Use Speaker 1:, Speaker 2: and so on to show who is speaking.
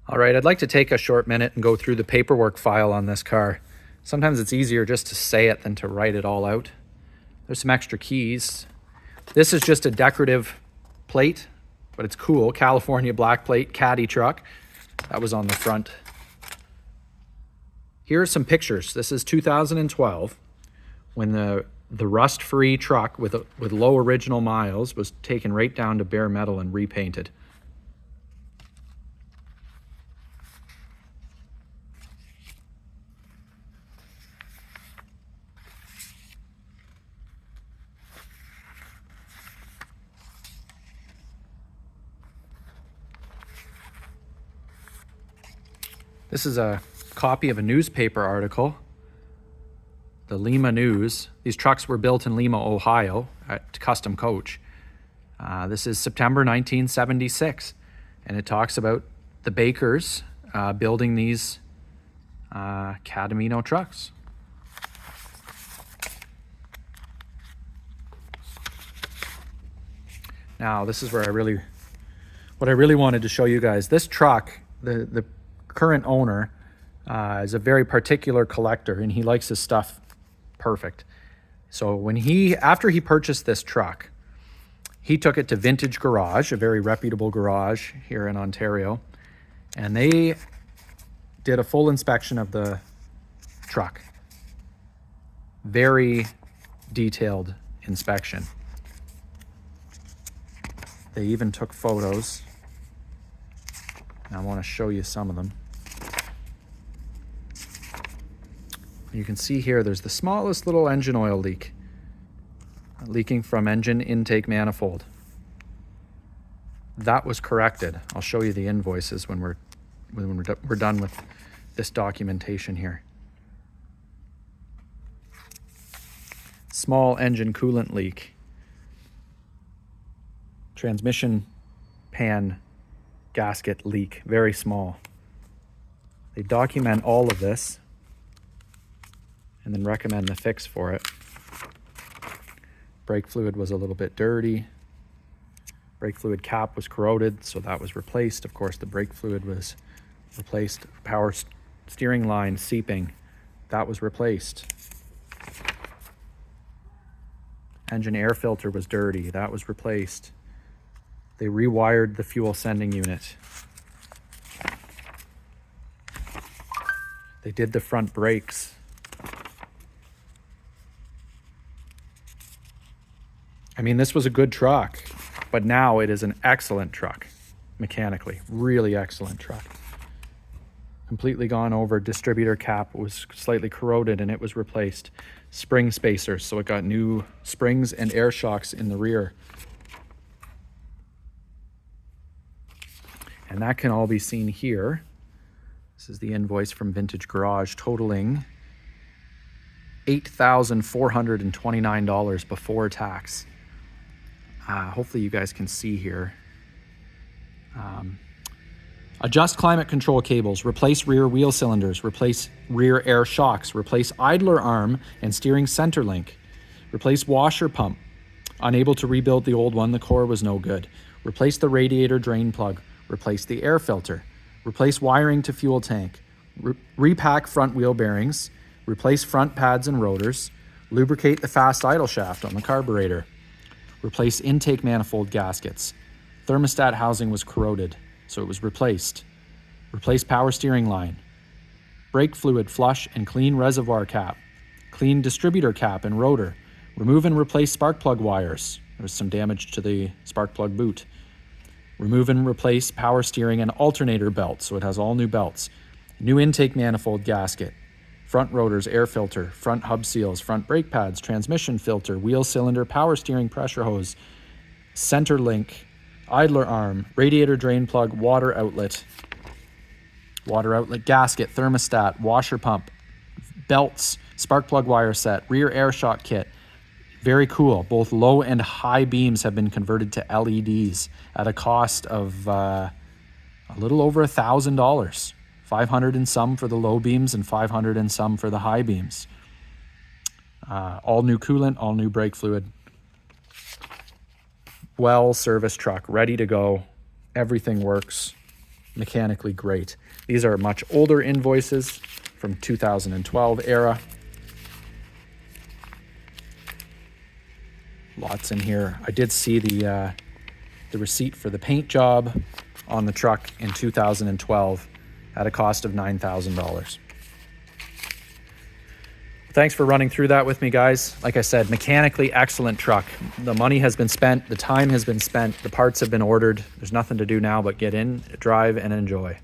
Speaker 1: All right, I'd like to take a short minute and go through the paperwork file on this car. Sometimes it's easier just to say it than to write it all out. There's some extra keys. This is just a decorative plate, but it's cool. California black plate, Caddy truck. That was on the front. Here are some pictures. This is 2012 when the rust-free truck with low original miles was taken right down to bare metal and repainted. This is a copy of a newspaper article, the Lima News. These trucks were built in Lima, Ohio at Custom Coach. This is September 1976, and it talks about the Bakers building these Cadimino trucks. Now, this is where what I really wanted to show you guys. This truck, the current owner is a very particular collector, and he likes his stuff perfect. So after he purchased this truck, he took it to Vintage Garage, a very reputable garage here in Ontario, and they did a full inspection of the truck. Very detailed inspection. They even took photos. I want to show you some of them. You can see here there's the smallest little engine oil leak, leaking from engine intake manifold. That was corrected. I'll show you the invoices when we're done with this documentation here. Small engine coolant leak. Transmission pan gasket leak, very small. They document all of this and then recommend the fix for it. Brake fluid was a little bit dirty. Brake fluid cap was corroded, so that was replaced. Of course, the brake fluid was replaced. Power steering line seeping, that was replaced. Engine air filter was dirty, that was replaced. They rewired the fuel sending unit. They did the front brakes. I mean, this was a good truck, but now it is an excellent truck, mechanically, really excellent truck. Completely gone over. Distributor cap was slightly corroded and it was replaced. Spring spacers, so it got new springs and air shocks in the rear. And that can all be seen here. This is the invoice from Vintage Garage, totaling $8,429 before tax. Hopefully you guys can see here. Adjust climate control cables, replace rear wheel cylinders, replace rear air shocks, replace idler arm and steering center link, replace washer pump. Unable to rebuild the old one, the core was no good. Replace the radiator drain plug, replace the air filter, replace wiring to fuel tank, repack front wheel bearings, replace front pads and rotors, lubricate the fast idle shaft on the carburetor, replace intake manifold gaskets. Thermostat housing was corroded, so it was replaced. Replace power steering line. Brake fluid flush and clean reservoir cap. Clean distributor cap and rotor. Remove and replace spark plug wires. There was some damage to the spark plug boot. Remove and replace power steering and alternator belt, so it has all new belts. New intake manifold gasket. Front rotors, air filter, front hub seals, front brake pads, transmission filter, wheel cylinder, power steering pressure hose, center link, idler arm, radiator drain plug, water outlet gasket, thermostat, washer pump, belts, spark plug wire set, rear air shock kit. Very cool. Both low and high beams have been converted to LEDs at a cost of a little over $1,000. 500 and some for the low beams and 500 and some for the high beams. All new coolant, all new brake fluid. Well serviced truck, ready to go. Everything works. mechanically great. These are much older invoices from 2012 era. Lots in here. I did see the receipt for the paint job on the truck in 2012 at a cost of $9,000. Thanks for running through that with me, guys. Like I said, mechanically excellent truck. The money has been spent, the time has been spent, the parts have been ordered. There's nothing to do now but get in, drive, and enjoy.